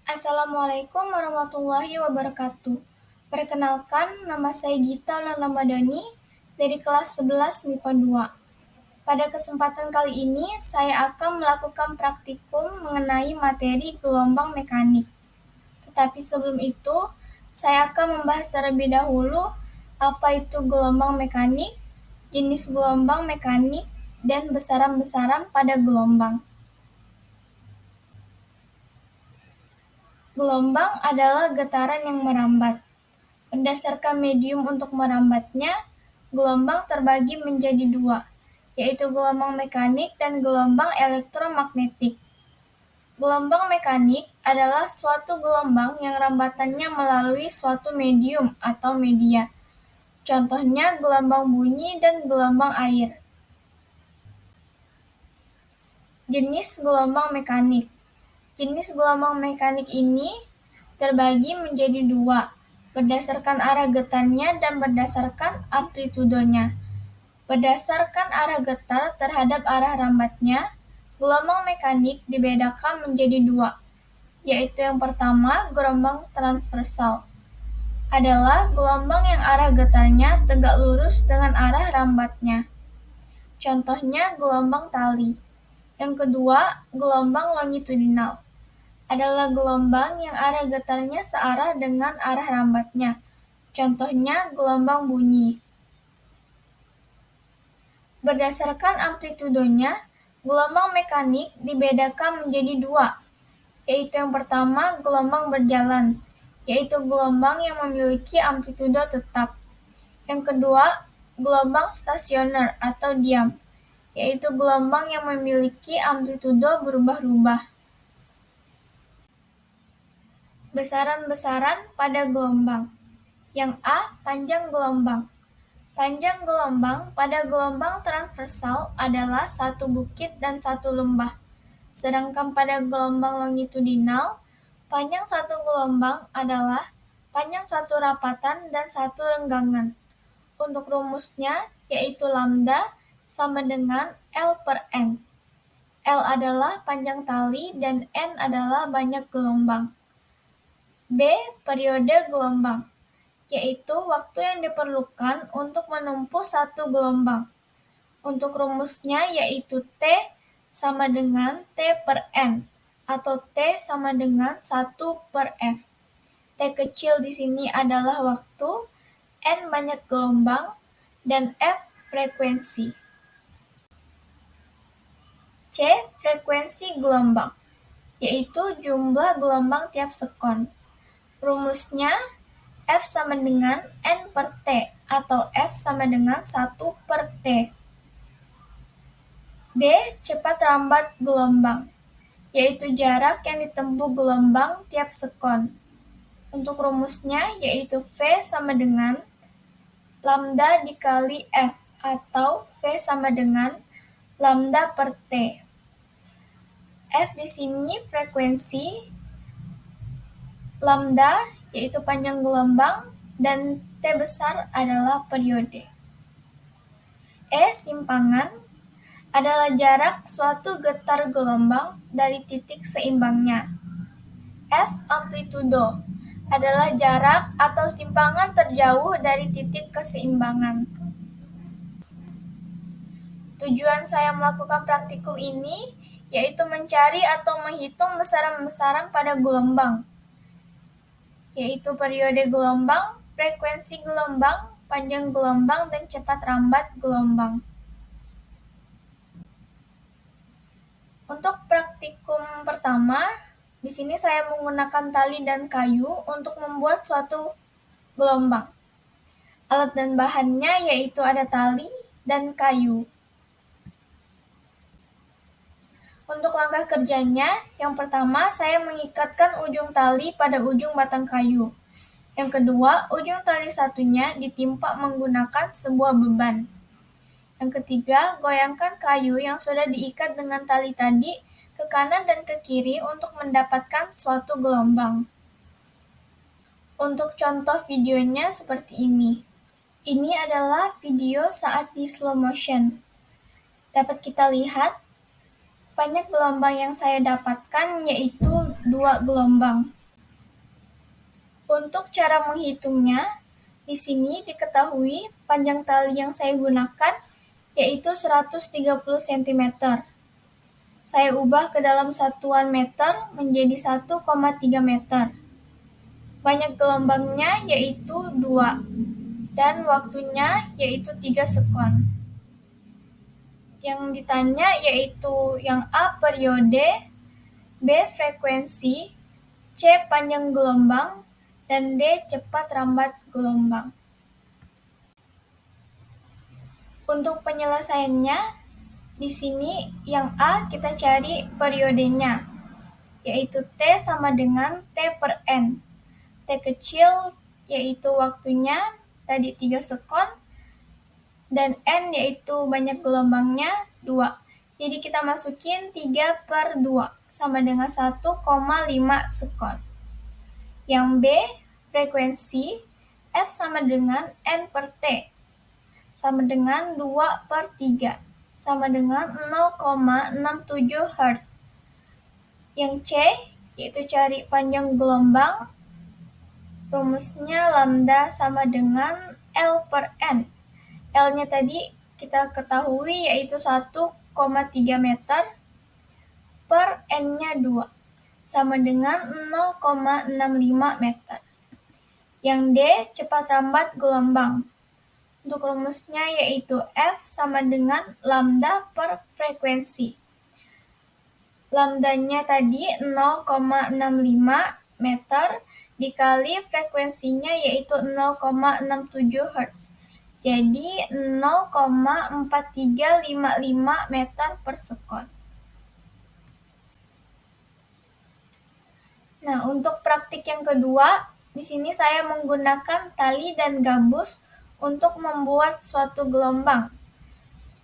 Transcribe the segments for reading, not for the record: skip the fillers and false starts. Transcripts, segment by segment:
Assalamualaikum warahmatullahi wabarakatuh. Perkenalkan, nama saya Gita Ramadhani dari kelas 11 MIPA 2. Pada kesempatan kali ini, saya akan melakukan praktikum mengenai materi gelombang mekanik. Tetapi sebelum itu, saya akan membahas terlebih dahulu apa itu gelombang mekanik, jenis gelombang mekanik, dan besaran-besaran pada gelombang. Gelombang adalah getaran yang merambat. Berdasarkan medium untuk merambatnya, gelombang terbagi menjadi dua, yaitu gelombang mekanik dan gelombang elektromagnetik. Gelombang mekanik adalah suatu gelombang yang rambatannya melalui suatu medium atau media. Contohnya gelombang bunyi dan gelombang air. Jenis gelombang mekanik. Jenis gelombang mekanik ini terbagi menjadi dua, berdasarkan arah getarnya dan berdasarkan amplitudonya. Berdasarkan arah getar terhadap arah rambatnya, gelombang mekanik dibedakan menjadi dua, yaitu yang pertama, gelombang transversal. Adalah gelombang yang arah getarnya tegak lurus dengan arah rambatnya. Contohnya gelombang tali. Yang kedua, gelombang longitudinal. Adalah gelombang yang arah getarnya searah dengan arah rambatnya. Contohnya gelombang bunyi. Berdasarkan amplitudonya, gelombang mekanik dibedakan menjadi dua, yaitu yang pertama gelombang berjalan, yaitu gelombang yang memiliki amplitudo tetap. Yang kedua, gelombang stasioner atau diam, yaitu gelombang yang memiliki amplitudo berubah-ubah. Besaran-besaran pada gelombang. Yang A, panjang gelombang. Panjang gelombang pada gelombang transversal adalah satu bukit dan satu lembah. Sedangkan pada gelombang longitudinal, panjang satu gelombang adalah panjang satu rapatan dan satu renggangan. Untuk rumusnya, yaitu lambda sama dengan L per N. L adalah panjang tali dan N adalah banyak gelombang. B. Periode gelombang, yaitu waktu yang diperlukan untuk menempuh satu gelombang. Untuk rumusnya yaitu T sama dengan T per N, atau T sama dengan 1 per F. T kecil di sini adalah waktu, N banyak gelombang, dan F frekuensi. C. Frekuensi gelombang, yaitu jumlah gelombang tiap sekon. Rumusnya F sama dengan N per T, atau F sama dengan 1 per T. D. Cepat rambat gelombang, yaitu jarak yang ditempuh gelombang tiap sekon. Untuk rumusnya yaitu V sama dengan lambda dikali F, atau V sama dengan lambda per T. F di sini frekuensi, lambda yaitu panjang gelombang, dan T besar adalah periode. E. Simpangan adalah jarak suatu getar gelombang dari titik seimbangnya. F. Amplitudo adalah jarak atau simpangan terjauh dari titik keseimbangan. Tujuan saya melakukan praktikum ini yaitu mencari atau menghitung besaran-besaran pada gelombang, yaitu periode gelombang, frekuensi gelombang, panjang gelombang, dan cepat rambat gelombang. Untuk praktikum pertama, di sini saya menggunakan tali dan kayu untuk membuat suatu gelombang. Alat dan bahannya yaitu ada tali dan kayu. Untuk langkah kerjanya, yang pertama saya mengikatkan ujung tali pada ujung batang kayu. Yang kedua, ujung tali satunya ditimpa menggunakan sebuah beban. Yang ketiga, goyangkan kayu yang sudah diikat dengan tali tadi ke kanan dan ke kiri untuk mendapatkan suatu gelombang. Untuk contoh videonya seperti ini. Ini adalah video saat di slow motion. Dapat kita lihat, banyak gelombang yang saya dapatkan yaitu 2 gelombang. Untuk cara menghitungnya, di sini diketahui panjang tali yang saya gunakan yaitu 130 cm. Saya ubah ke dalam satuan meter menjadi 1,3 meter. Banyak gelombangnya yaitu 2 dan waktunya yaitu 3 sekon. Yang ditanya yaitu yang A periode, B frekuensi, C panjang gelombang, dan D cepat rambat gelombang. Untuk penyelesaiannya, di sini yang A kita cari periodenya, yaitu T sama dengan T per N. T kecil yaitu waktunya, tadi 3 sekon, dan N yaitu banyak gelombangnya 2. Jadi kita masukin 3 per 2 sama dengan 1,5 sekon. Yang B, frekuensi, F sama dengan N per T, sama dengan 2 per 3, sama dengan 0,67 Hz. Yang C, yaitu cari panjang gelombang, rumusnya lambda sama dengan L per N. L-nya tadi kita ketahui yaitu 1,3 meter per N-nya 2, sama dengan 0,65 meter. Yang D, cepat rambat gelombang. Untuk rumusnya yaitu F sama dengan lambda per frekuensi. Lambdanya tadi 0,65 meter dikali frekuensinya yaitu 0,67 Hz. Jadi 0,4355 meter per sekon. Nah, untuk praktik yang kedua, di sini saya menggunakan tali dan gabus untuk membuat suatu gelombang.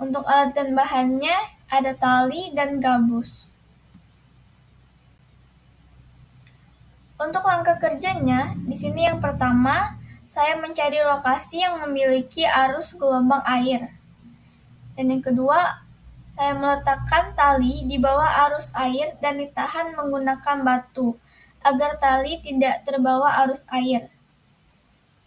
Untuk alat dan bahannya ada tali dan gabus. Untuk langkah kerjanya, di sini yang pertama, saya mencari lokasi yang memiliki arus gelombang air. Dan yang kedua, saya meletakkan tali di bawah arus air dan ditahan menggunakan batu, agar tali tidak terbawa arus air.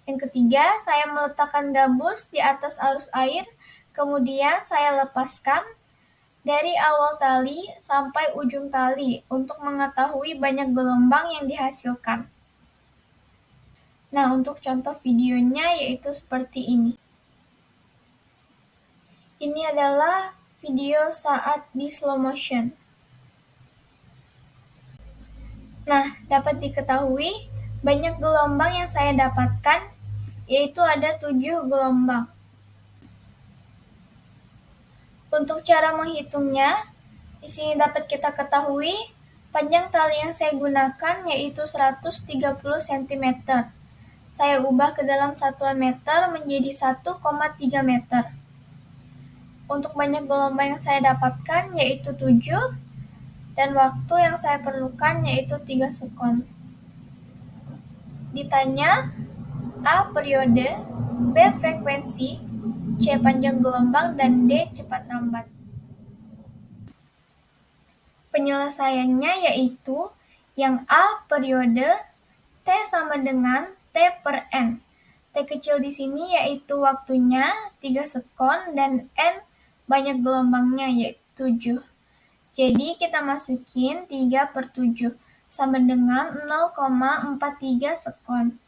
Yang ketiga, saya meletakkan gabus di atas arus air, kemudian saya lepaskan dari awal tali sampai ujung tali untuk mengetahui banyak gelombang yang dihasilkan. Nah, untuk contoh videonya yaitu seperti ini. Ini adalah video saat di slow motion. Nah, dapat diketahui banyak gelombang yang saya dapatkan, yaitu ada 7 gelombang. Untuk cara menghitungnya, di sini dapat kita ketahui panjang tali yang saya gunakan yaitu 130 cm. Saya ubah ke dalam satuan meter menjadi 1,3 meter. Untuk banyak gelombang yang saya dapatkan yaitu 7, dan waktu yang saya perlukan yaitu 3 sekon. Ditanya A periode, B frekuensi, C panjang gelombang, dan D cepat rambat. Penyelesaiannya yaitu yang A periode, T sama dengan T per N. T kecil di sini yaitu waktunya 3 sekon dan N banyak gelombangnya yaitu 7. Jadi kita masukin 3 per 7 sama dengan 0,43 sekon.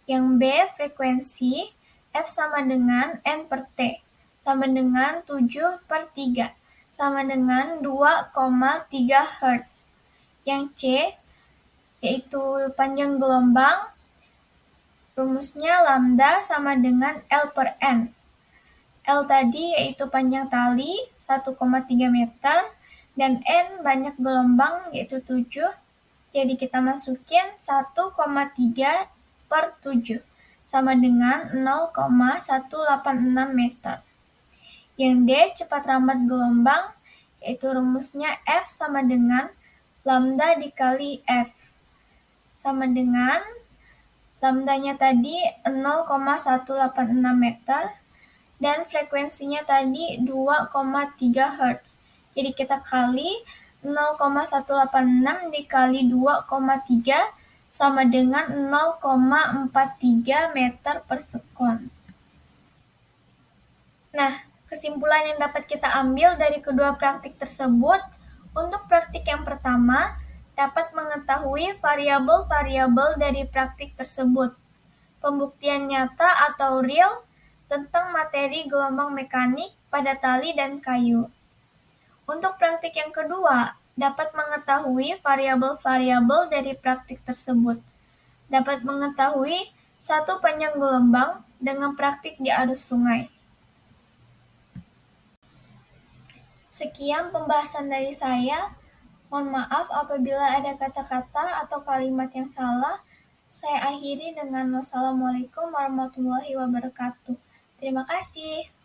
Yang B frekuensi, F sama dengan N per T, sama dengan 7 per 3, sama dengan 2,3 Hz. Yang C, yaitu panjang gelombang, rumusnya lambda sama dengan L per N. L tadi yaitu panjang tali 1,3 meter dan N banyak gelombang yaitu 7. Jadi kita masukin 1,3 per 7 sama dengan 0,186 meter. Yang D cepat rambat gelombang yaitu rumusnya F sama dengan lambda dikali F, sama dengan lambdanya tadi 0,186 meter dan frekuensinya tadi 2,3 Hz. Jadi kita kali 0,186 dikali 2,3 sama dengan 0,43 meter per sekon. Nah, kesimpulan yang dapat kita ambil dari kedua praktik tersebut, untuk praktik yang pertama, dapat mengetahui variabel-variabel dari praktik tersebut. Pembuktian nyata atau real tentang materi gelombang mekanik pada tali dan kayu. Untuk praktik yang kedua, dapat mengetahui variabel-variabel dari praktik tersebut. Dapat mengetahui satu panjang gelombang dengan praktik di arus sungai. Sekian pembahasan dari saya. Mohon maaf apabila ada kata-kata atau kalimat yang salah. Saya akhiri dengan wassalamualaikum warahmatullahi wabarakatuh. Terima kasih.